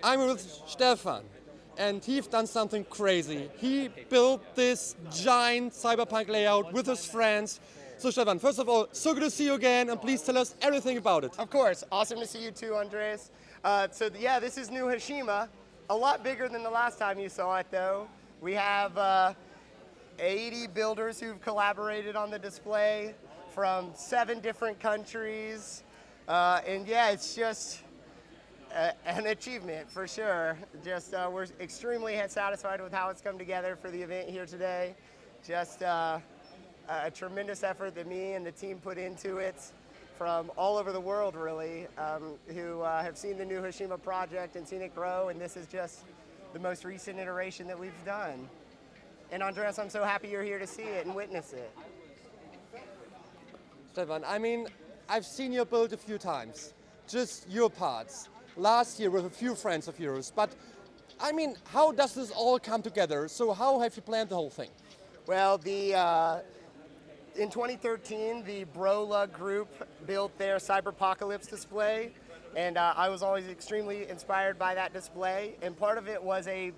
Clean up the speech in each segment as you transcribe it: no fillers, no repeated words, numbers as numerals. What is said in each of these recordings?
I'm with Stefan, and he's done something crazy. He built this giant cyberpunk layout with his friends. So Stefan, first of all, so good to see you again, and please tell us everything about it. Of course, awesome to see you too, Andres. Yeah, this is new Hashima. A lot bigger than the last time you saw it, though. We have 80 builders who've collaborated on the display from 7 different countries. And yeah, it's just an achievement for sure. We're extremely satisfied with how it's come together for the event here today. Just a tremendous effort that me and the team put into it from all over the world, really, who have seen the new Hashima project and seen it grow, and this is just the most recent iteration that we've done. And Andres, I'm so happy you're here to see it and witness it. Stefan, I've seen your build a few times, just your parts. Last year with a few friends of yours, but how does this all come together? So how have you planned the whole thing? Well, in 2013, the Brolug group built their Cyberpocalypse display, and I was always extremely inspired by that display. And part of it was a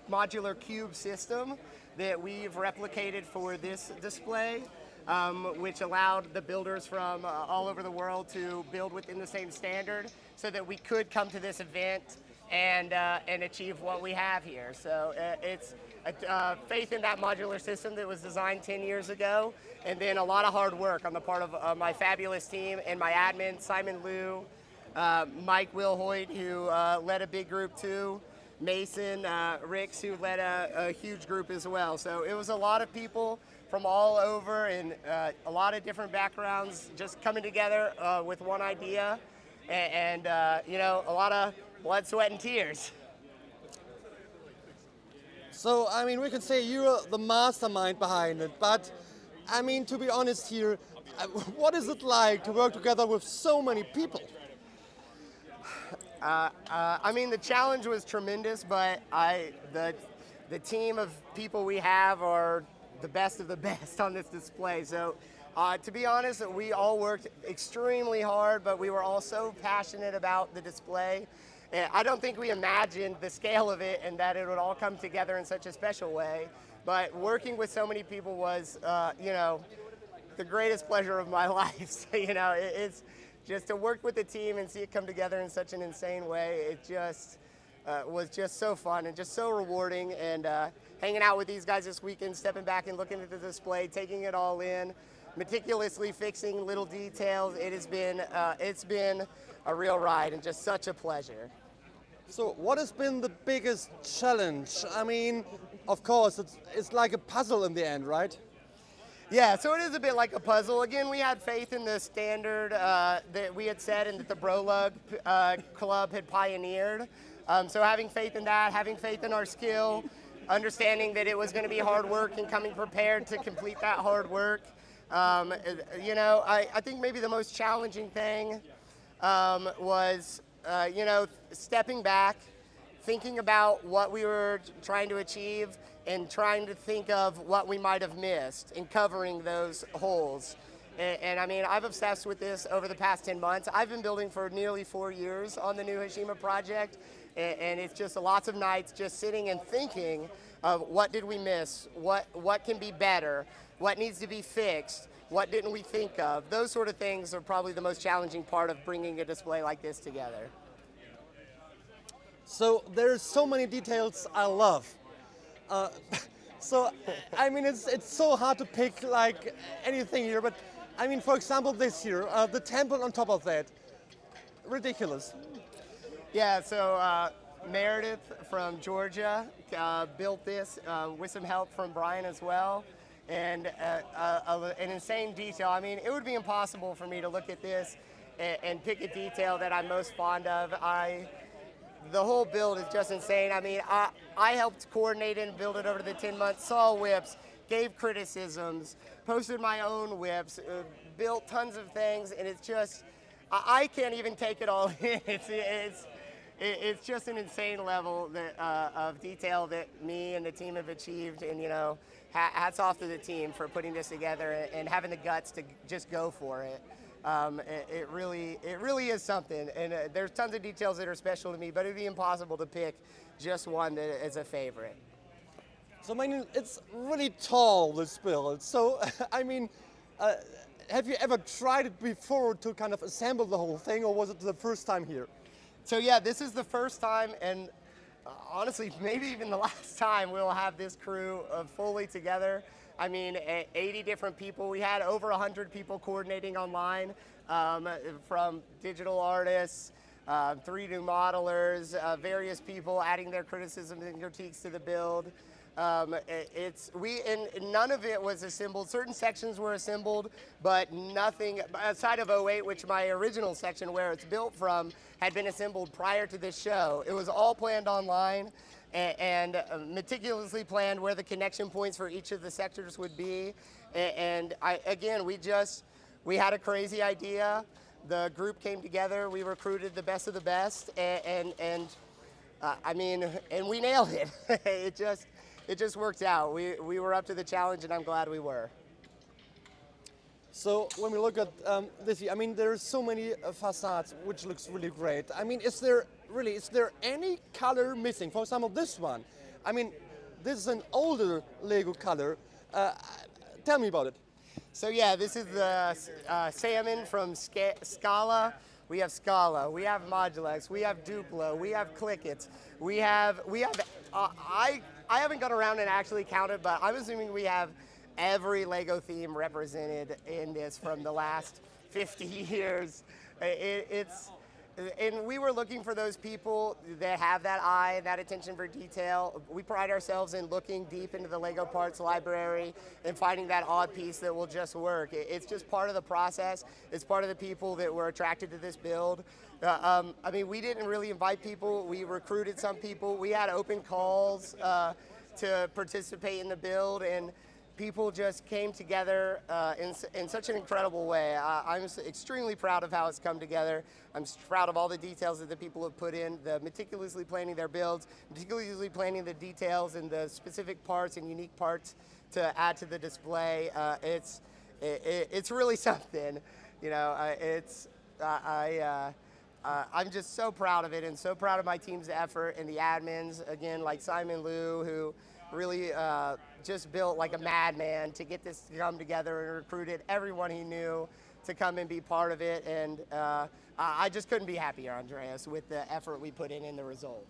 modular cube system that we've replicated for this display, which allowed the builders from all over the world to build within the same standard so that we could come to this event and achieve what we have here. So it's faith in that modular system that was designed 10 years ago, and then a lot of hard work on the part of my fabulous team and my admin, Simon Liu, Mike Wilhoit, who led a big group too, Mason Ricks, who led a huge group as well. So it was a lot of people from all over and a lot of different backgrounds just coming together with one idea, and a lot of blood, sweat, and tears. So, we can say you're the mastermind behind it, but, to be honest here, what is it like to work together with so many people? The challenge was tremendous, but the team of people we have are the best of the best on this display. So, to be honest, we all worked extremely hard, but we were all so passionate about the display. I don't think we imagined the scale of it and that it would all come together in such a special way. But working with so many people was, the greatest pleasure of my life. So, it's just to work with the team and see it come together in such an insane way. It just was just so fun and just so rewarding. And hanging out with these guys this weekend, stepping back and looking at the display, taking it all in, meticulously fixing little details. It's been a real ride and just such a pleasure. So what has been the biggest challenge? Of course, it's like a puzzle in the end, right? Yeah, so it is a bit like a puzzle. Again, we had faith in the standard that we had set and that the Brolug Club had pioneered. So having faith in that, having faith in our skill, understanding that it was going to be hard work and coming prepared to complete that hard work. I think maybe the most challenging thing was, stepping back, thinking about what we were trying to achieve and trying to think of what we might have missed and covering those holes. And I've obsessed with this over the past 10 months. I've been building for nearly 4 years on the new Hashima project, and it's just lots of nights just sitting and thinking of what did we miss, what can be better, what needs to be fixed, what didn't we think of. Those sort of things are probably the most challenging part of bringing a display like this together. So there's so many details I love. It's so hard to pick like anything here, but for example, this here, the temple on top of that, ridiculous. Yeah, so Meredith from Georgia built this with some help from Brian as well, and an insane detail. It would be impossible for me to look at this and pick a detail that I'm most fond of. The whole build is just insane. I helped coordinate and build it over the 10 months, saw whips, gave criticisms, posted my own whips, built tons of things, and it's just, I can't even take it all in. It's just an insane level of detail that me and the team have achieved, and hats off to the team for putting this together and having the guts to just go for it. It really is something, and there's tons of details that are special to me, but it'd be impossible to pick just one that is a favorite. So, I mean, it's really tall, this build. So, I mean, uh, have you ever tried it before to kind of assemble the whole thing, or was it the first time here? So yeah, this is the first time, and honestly, maybe even the last time we'll have this crew fully together. I mean, 80 different people. We had over 100 people coordinating online, from digital artists, 3D modelers, various people adding their criticisms and critiques to the build. And none of it was assembled. Certain sections were assembled, but nothing outside of '08, which my original section where it's built from had been assembled prior to this show. It was all planned online and meticulously planned where the connection points for each of the sectors would be. We had a crazy idea. The group came together. We recruited the best of the best, and we nailed it. It just worked out. We were up to the challenge, and I'm glad we were. So when we look at this, I mean, there's so many facades, which looks really great. I mean, is there any color missing? For example, this one. I mean, this is an older Lego color. Tell me about it. So yeah, this is the salmon from Scala. We have Scala, we have Modulex, we have Duplo, we have Clickets, we have. I haven't gone around and actually counted, but I'm assuming we have every Lego theme represented in this from the last 50 years. And we were looking for those people that have that eye, that attention for detail. We pride ourselves in looking deep into the Lego parts library and finding that odd piece that will just work. It's just part of the process. It's part of the people that were attracted to this build. We didn't really invite people. We recruited some people. We had open calls to participate in the build, and people just came together in such an incredible way. I'm extremely proud of how it's come together. I'm proud of all the details that the people have put in, the meticulously planning their builds, meticulously planning the details and the specific parts and unique parts to add to the display. It's really something, you know. I'm just so proud of it, and so proud of my team's effort and the admins, again, like Simon Liu, who really just built like a madman to get this to come together and recruited everyone he knew to come and be part of it. And I just couldn't be happier, Andreas, with the effort we put in the result.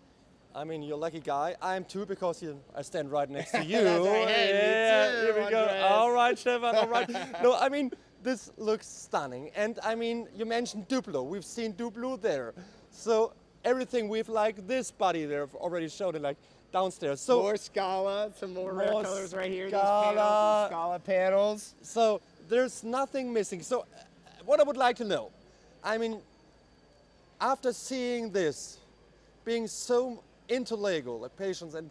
I mean, you're a lucky guy. I am too, because I stand right next to you. That's right. Hey, yeah, me too, here we go. Andreas. All right, Stefan, all right. No, I mean, this looks stunning. And I mean, you mentioned Duplo. We've seen Duplo there. So everything with like this body there, I've already showed it, like downstairs. So More Scala, some more rare more colors right here. Scala. These panels, Scala panels. So there's nothing missing. So what I would like to know, I mean, after seeing this, being so into Lego, like Patience, and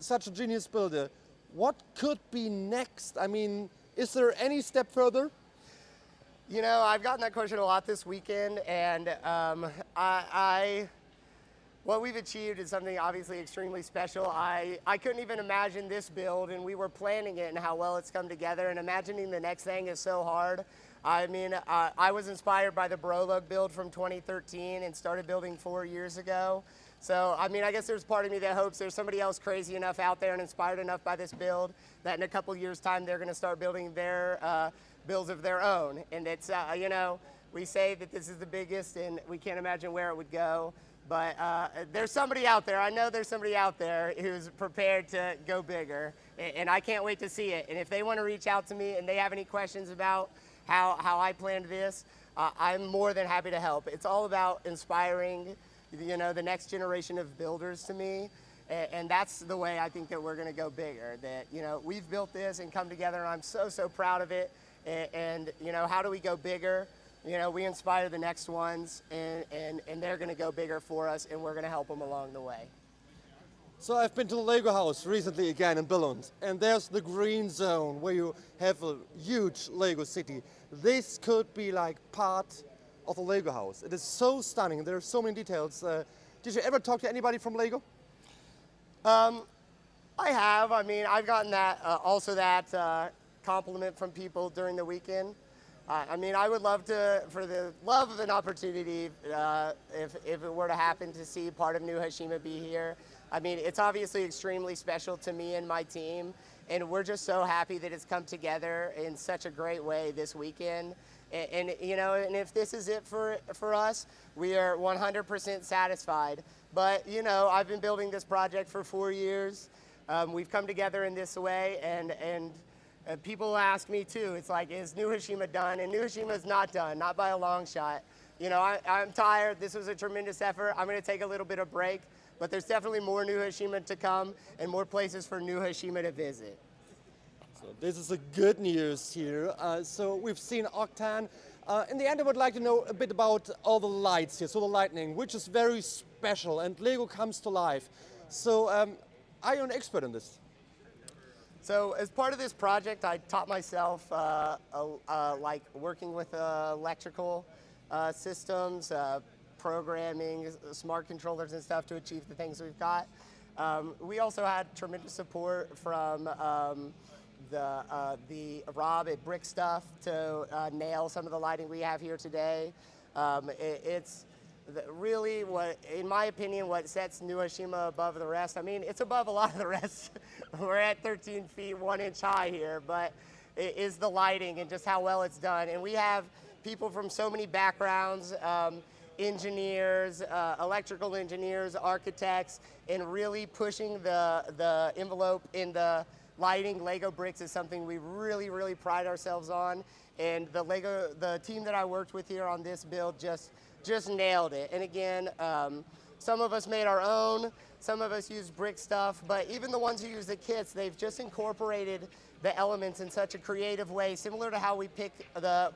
such a genius builder, what could be next? I mean, is there any step further? You know, I've gotten that question a lot this weekend, and what we've achieved is something obviously extremely special. I couldn't even imagine this build, and we were planning it and how well it's come together, and imagining the next thing is so hard. I mean, I was inspired by the Brolug build from 2013 and started building 4 years ago. So, I mean, I guess there's part of me that hopes there's somebody else crazy enough out there and inspired enough by this build that in a couple years' time they're going to start building their builds of their own. And it's, you know, we say that this is the biggest and we can't imagine where it would go. But there's somebody out there, I know there's somebody out there who's prepared to go bigger. And I can't wait to see it. And if they want to reach out to me and they have any questions about how I planned this, I'm more than happy to help. It's all about inspiring, you know, the next generation of builders to me. And that's the way I think that we're going to go bigger. That, you know, we've built this and come together, and I'm so proud of it. And you know, how do we go bigger? You know, we inspire the next ones, and they're going to go bigger for us, and we're going to help them along the way. So I've been to the Lego house recently again in Billund, and there's the green zone where you have a huge Lego city. This could be like part of the Lego house. It is so stunning. There are so many details. Did you ever talk to anybody from Lego? I have. I mean, I've gotten that compliment from people during the weekend. I mean, I would love to, for the love of an opportunity, if it were to happen to see part of New Hashima be here. I mean, it's obviously extremely special to me and my team, and we're just so happy that it's come together in such a great way this weekend. And you know, and if this is it for us, we are 100% satisfied. But you know, I've been building this project for 4 years. We've come together in this way, and people ask me too, it's like, is New Hashima done? And New Hashima is not done, not by a long shot. You know, I'm tired. This was a tremendous effort. I'm going to take a little bit of break, but there's definitely more New Hashima to come and more places for New Hashima to visit. So this is a good news here. So we've seen Octan. In the end, I would like to know a bit about all the lights here, so the lightning, which is very special, and Lego comes to life. So are you an expert in this? So as part of this project, I taught myself like working with electrical systems, programming, smart controllers and stuff to achieve the things we've got. We also had tremendous support from the Rob at Brick Stuff to nail some of the lighting we have here today. It's really what, in my opinion, what sets New Hashima above the rest. I mean, it's above a lot of the rest. We're at 13 feet, 1 inch high here, but it is the lighting and just how well it's done. And we have people from so many backgrounds, engineers, electrical engineers, architects, and really pushing the envelope in the lighting. Lego bricks is something we really, really pride ourselves on. And the team that I worked with here on this build just nailed it. And again, some of us made our own, some of us used Brick Stuff, but even the ones who use the kits, they've just incorporated the elements in such a creative way, similar to how we pick the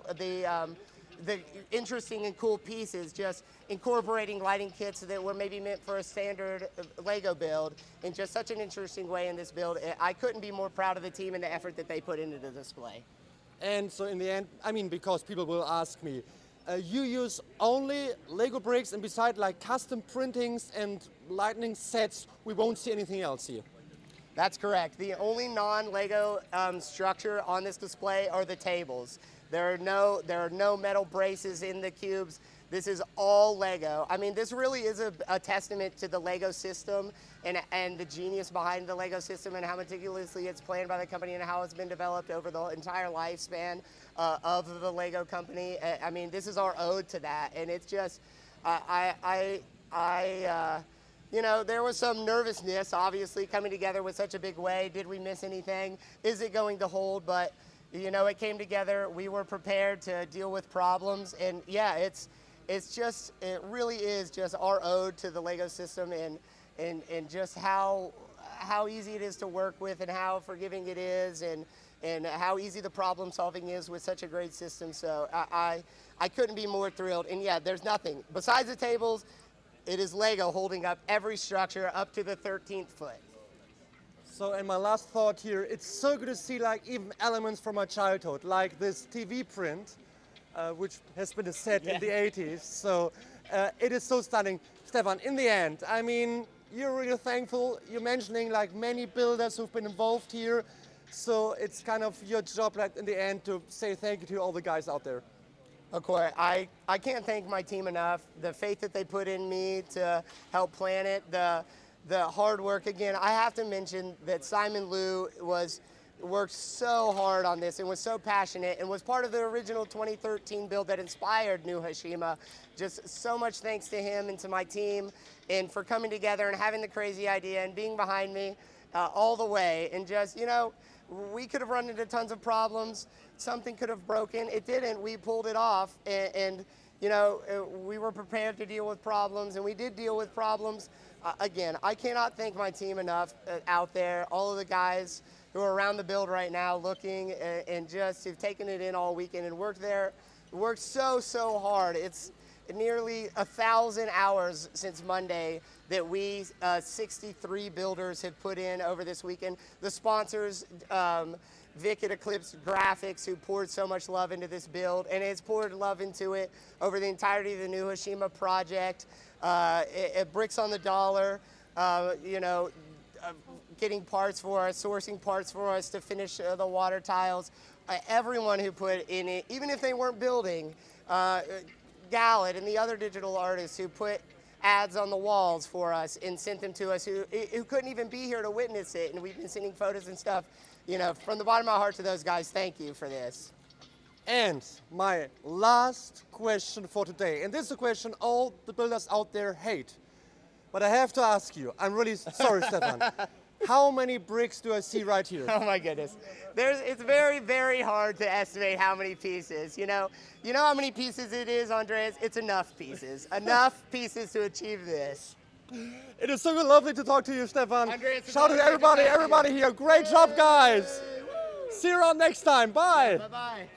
interesting and cool pieces, just incorporating lighting kits that were maybe meant for a standard Lego build in just such an interesting way in this build. I couldn't be more proud of the team and the effort that they put into the display. And so in the end, I mean, because people will ask me, you use only Lego bricks, and beside like custom printings and lightning sets, we won't see anything else here. That's correct. The only non-Lego structure on this display are the tables. There are no metal braces in the cubes. This is all Lego. I mean, this really is a testament to the Lego system and the genius behind the Lego system and how meticulously it's planned by the company and how it's been developed over the entire lifespan of the Lego company. I mean, this is our ode to that, and it's just, you know, there was some nervousness, obviously, coming together with such a big way. Did we miss anything? Is it going to hold? But, you know, it came together. We were prepared to deal with problems, and yeah, it really is just our ode to the Lego system and just how easy it is to work with and how forgiving it is and how easy the problem solving is with such a great system. So I couldn't be more thrilled. And yeah, there's nothing besides the tables. It is Lego holding up every structure up to the 13th foot. So, and my last thought here, it's so good to see like even elements from my childhood, like this TV print, which has been a set in the 80s. So it is so stunning. Stefan, in the end, I mean, you're really thankful. You're mentioning like many builders who've been involved here. So it's kind of your job, like in the end, to say thank you to all the guys out there. Of course, I can't thank my team enough. The faith that they put in me to help plan it, the hard work. Again, I have to mention that Simon Liu worked so hard on this and was so passionate and was part of the original 2013 build that inspired New Hashima. Just so much thanks to him and to my team and for coming together and having the crazy idea and being behind me all the way. And just, you know, we could have run into tons of problems. Something could have broken. It didn't. We pulled it off. And you know, we were prepared to deal with problems, and we did deal with problems. Again, I cannot thank my team enough out there, all of the guys who are around the build right now looking and just have taken it in all weekend and worked so hard. It's nearly 1,000 hours since Monday that we 63 builders have put in over this weekend. The sponsors, Vic at Eclipse Graphics, who poured so much love into this build and has poured love into it over the entirety of the New Hashima project. Bricks on the Dollar, you know, getting parts for us, sourcing parts for us to finish the water tiles. Everyone who put in it, even if they weren't building, Gallet and the other digital artists who put ads on the walls for us and sent them to us, who couldn't even be here to witness it, and we've been sending photos and stuff. You know, from the bottom of my heart to those guys, thank you for this. And my last question for today, and this is a question all the builders out there hate, but I have to ask you, I'm really sorry, Stefan. How many bricks do I see right here? Oh my goodness. It's very, very hard to estimate how many pieces. You know how many pieces it is, Andreas? It's enough pieces. Enough pieces to achieve this. It is so lovely to talk to you, Stefan. Andreas, shout out to everybody here. Great job, guys. See you around next time. Bye. Bye-bye.